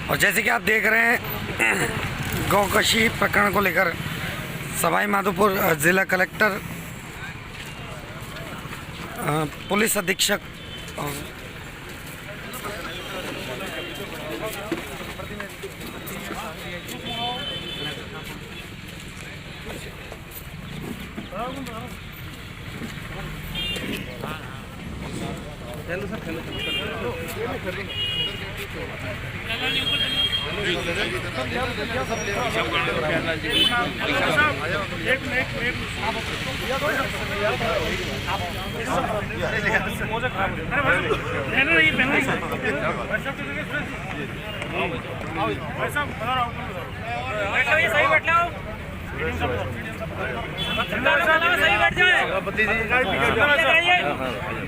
और जैसे कि आप देख रहे हैं गौकशी प्रकरण को लेकर सवाई माधोपुर जिला कलेक्टर, पुलिस अधीक्षक और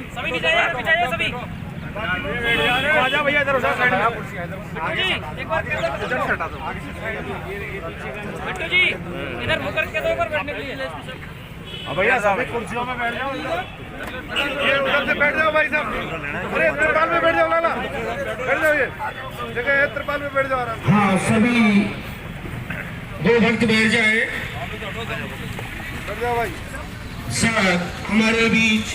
सभी नीचे आइए सभी। आजा भैया इधर साइड में। जी एक बार बिट्टू जी इधर मुकर के दो पर बैठने के लिए। अब भैया साहब कुर्सियों में बैठ जाओ, ये उधर से बैठ जाओ भाई साहब। अरे त्रिपाल में बैठ जाओ, लाला बैठ जाओ, ये जगह है त्रिपाल में बैठ जाओ आराम से। हाँ सभी दो भक्त बैठ जाए। बैठ जाओ भाई। सर हमारे बीच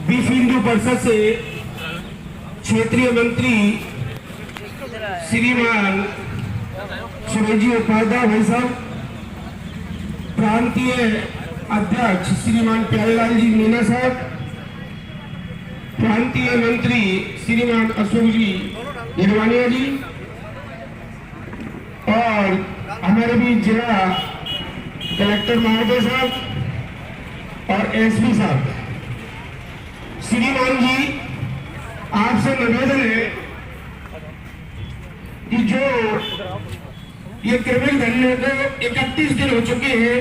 विश्व हिंदू परिषद से क्षेत्रीय मंत्री श्रीमान सुरेश उपाध्याय भाई साहब, प्रांतीय अध्यक्ष श्रीमान प्यारेलाल जी मीना साहब, प्रांतीय मंत्री श्रीमान अशोक जी हिरवानिया जी, और हमारे बीच जिला कलेक्टर महोदय साहब और एसपी साहब। श्रीमान जी आपसे निवेदन है कि जो ये क्रिमिनल धरने को 31 दिन हो चुके हैं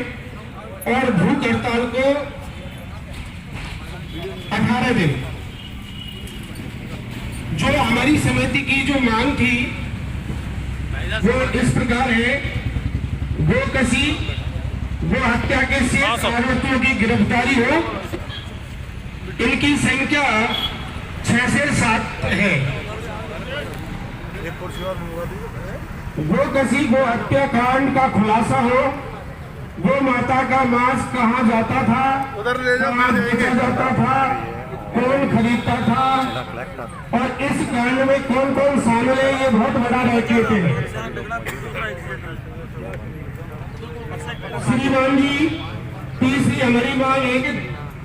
और भूख हड़ताल को 18 दिन, जो हमारी समिति की जो मांग थी वो इस प्रकार है, गौकशी गो हत्या के 6 आरोपियों की गिरफ्तारी हो। इनकी संख्या 6 से 7 है। गौकशी गो हत्याकांड का खुलासा हो, गो माता का मांस कहाँ जाता था, कहाँ बेचा जाता था, कौन खरीदता था और इस कांड में कौन कौन शामिल है, ये बहुत बड़ा रैकेट है। श्रीमान जी तीसरी हमारी मांग है कि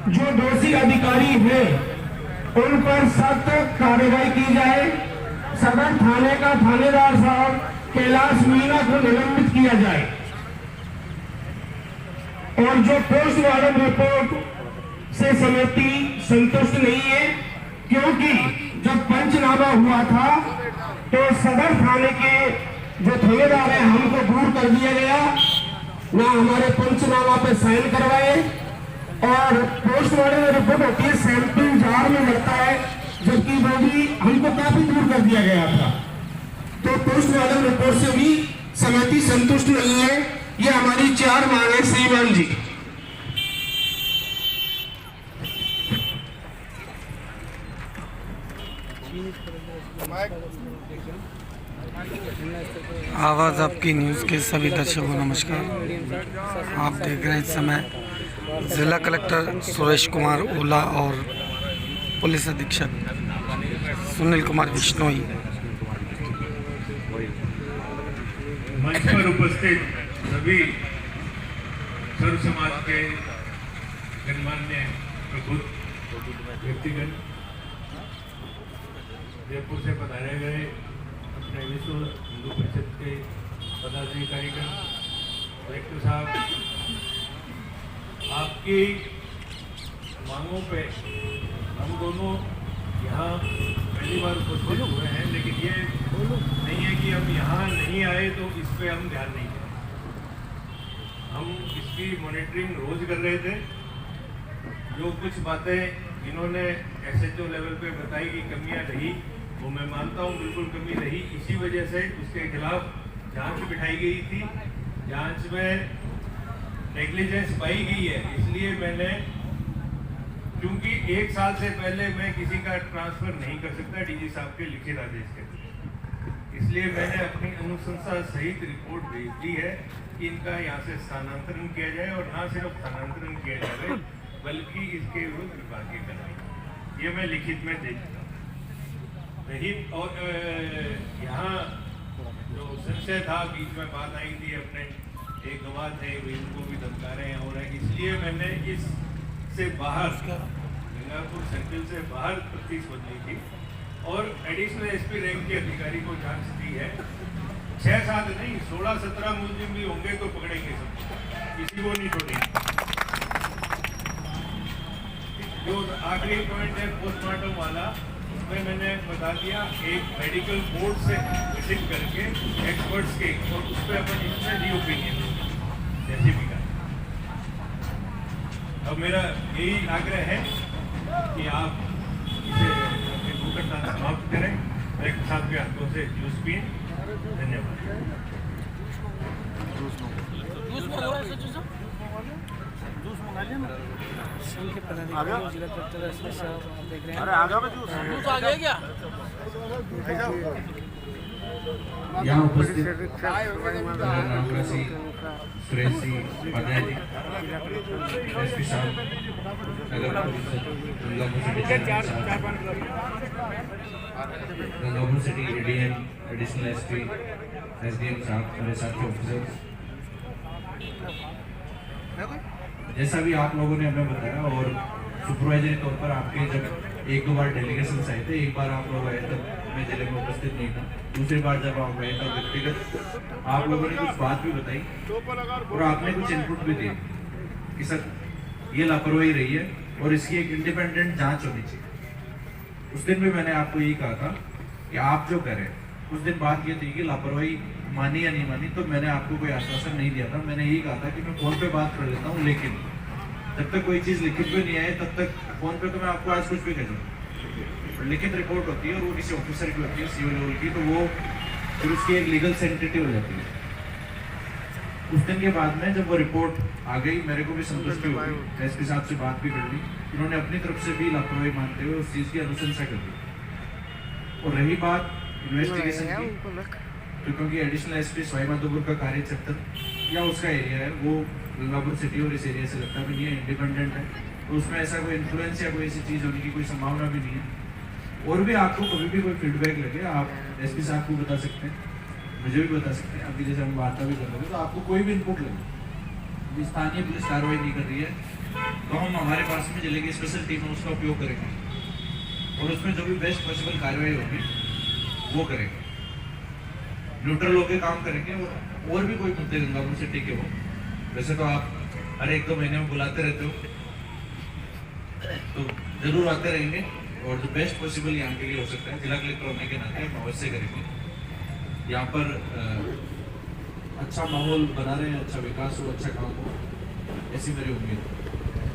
जो दोषी अधिकारी हैं उन पर सख्त कार्रवाई की जाए। सदर थाने का थानेदार साहब कैलाश मीणा को निलंबित किया जाए और जो पोस्टमार्टम रिपोर्ट से समिति संतुष्ट नहीं है, क्योंकि जब पंचनामा हुआ था तो सदर थाने के जो थानेदार है हमको दूर कर दिया गया, ना हमारे पंचनामा पे साइन करवाए, और पोस्टमार्टम रिपोर्ट होती है सैंपल जार में लगता है, जबकि वो भी हमको काफी दूर कर दिया गया था। तो पोस्टमार्टम रिपोर्ट से भी समिति संतुष्ट नहीं है। ये हमारी 4 मांग है श्रीमान जी। आवाज़ आपकी न्यूज़ के सभी दर्शकों को नमस्कार। आप देख रहे हैं इस समय जिला कलेक्टर सुरेश कुमार ओला और पुलिस अधीक्षक सुनील कुमार बिश्नोई। मंच पर उपस्थित सभी सर्व समाज के गणमान्य प्रबुद्ध व्यक्तिगण, जयपुर से पधारे गए अपने विश्व हिंदू परिषद के पदाधिकारीगण, कलेक्टर साहब, आपकी मांगों पे हम दोनों यहाँ पहली बार उपस्थित हुए हैं, लेकिन ये नहीं है कि हम यहाँ नहीं आए तो इस पे हम ध्यान नहीं दें। हम इसकी मॉनिटरिंग रोज कर रहे थे। जो कुछ बातें इन्होंने SHO लेवल पे बताई कि कमियाँ रही, वो मैं मानता हूँ बिल्कुल कमी रही। इसी वजह से उसके खिलाफ जांच बिठाई गई थी। जांच में नेग्लिजेंस पाई गई है, इसलिए मैंने क्योंकि 1 साल से पहले मैं किसी का ट्रांसफर नहीं कर सकता डीजी साहब के लिखित आदेश के, इसलिए मैंने अपनी अनुशंसा सहित रिपोर्ट भेज दी है कि इनका यहाँ से स्थानांतरण किया जाए, और न सिर्फ स्थानांतरण किया जाए बल्कि इसके विरुद्ध विभागीय कार्रवाई, ये मैं लिखित में दे चुका हूँ। रही और यहाँ जो संशय था, बीच में बात आई थी, अपने एक गवाह थे उनको भी धमका रहे हैं, और इसलिए मैंने इस से बाहर गंगापुर सर्किल से बाहर प्रतीश बदली थी और एडिशनल एसपी रैंक के अधिकारी को जांच दी है। 6-7 नहीं 16-17 मुलजिम भी होंगे तो पकड़ेंगे सब, किसी को नहीं छोड़ेंगे। जो आखिरी पॉइंट है पोस्टमार्टम वाला, उसमें मैंने बता दिया, एक मेडिकल बोर्ड से विजिट करके एक्सपर्ट्स के, और उस पर अपन इसमें दी ओपिनियन जैसे भी कहा। अब मेरा यही आग्रह है कि आप इसे दुर्घटना समाप्त करें, एक साथ के हाथों से जूस पिए। धन्यवाद। अरे आगे में जूस आ गया क्या? यहाँ उपस्थित रामप्रसी सुरेश जी पदाजी, एसपी साहब, नगर Gangapur city ADM, additional SP, SDM साहब, मेरे साथी ऑफिसर्स, जैसा भी आप लोगों ने हमें बताया, और सुपरवाइजरी तौर पर आपके जब 1-2 बार डेलीगेशन आए थे, एक बार आप लोग आए तब मैं जिले में उपस्थित नहीं था, दूसरी बार जब आप गए तब व्यक्तिगत आप लोगों ने कुछ बात भी बताई और आपने कुछ इनपुट भी दिए कि सर ये लापरवाही रही है और इसकी एक इंडिपेंडेंट जांच होनी चाहिए। उस दिन भी मैंने आपको यही कहा था कि आप जो करें, उस दिन बात ये थी कि लापरवाही मानी या नहीं मानी, तो मैंने आपको कोई आश्वासन नहीं दिया था। मैंने यही कहा था कि मैं फ़ोन पे बात कर लेता हूँ, लेकिन जब तक कोई चीज़ लिखित में नहीं आए तब तक फ़ोन पे तो मैं आपको आज कुछ भी कह दूँ। लिखित रिपोर्ट होती है और वो किसी ऑफिसर की होती है, सीओ लेवल की, तो वो फिर उसकी एक लीगल सेंटिटी हो जाती है। उस दिन के बाद में जब वो रिपोर्ट आ गई, मेरे को भी संतुष्टि हो गई, एसपी साहब से बात भी कर ली, उन्होंने अपनी तरफ से भी लापरवाही मानते हुए उस चीज़ की अनुशंसा कर दी। और रही बात इन्वेस्टिगेशन की, तो क्योंकि एडिशनल एसपी सवाई माधोपुर का कार्य क्षेत्र या उसका एरिया है, वो गंगापुर सिटी और इस एरिया से लगता भी नहीं है, इंडिपेंडेंट है, तो उसमें ऐसा कोई इन्फ्लुएंस या कोई ऐसी चीज़ होने की कोई संभावना भी नहीं है। और भी आपको कभी भी कोई फीडबैक लगे, आप एसपी साहब को बता सकते हैं, मुझे भी बता सकते हैं। अभी जैसे हम वार्ता भी कर रहे हैं, तो आपको कोई भी इनपुट लगे, स्थानीय पुलिस कार्रवाई नहीं कर रही है, तो हम हमारे पास में जिले की स्पेशल टीम है, उसका उपयोग करेंगे और उसमें जो भी बेस्ट पॉसिबल कार्रवाई होगी वो करेंगे, न्यूट्रल होकर काम करेंगे। और भी कोई मुद्दे गंगापुर सिटी के हो, वैसे तो आप हर 1-2 महीने में बुलाते रहते हो, तो जरूर आते रहेंगे और जो बेस्ट पॉसिबल यहाँ के लिए हो सकता है, जिला कलेक्टर होने के नाते हम अवश्य करेंगे। यहाँ पर अच्छा माहौल बना रहे हैं, अच्छा विकास हो, अच्छा काम हो, ऐसी मेरी उम्मीद है,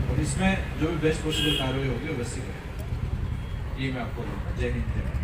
और इसमें जो भी बेस्ट पॉसिबल कार्रवाई होगी अवश्य करेंगे। ये मैं आपको बताऊँगा। जय हिंद, जय भारत।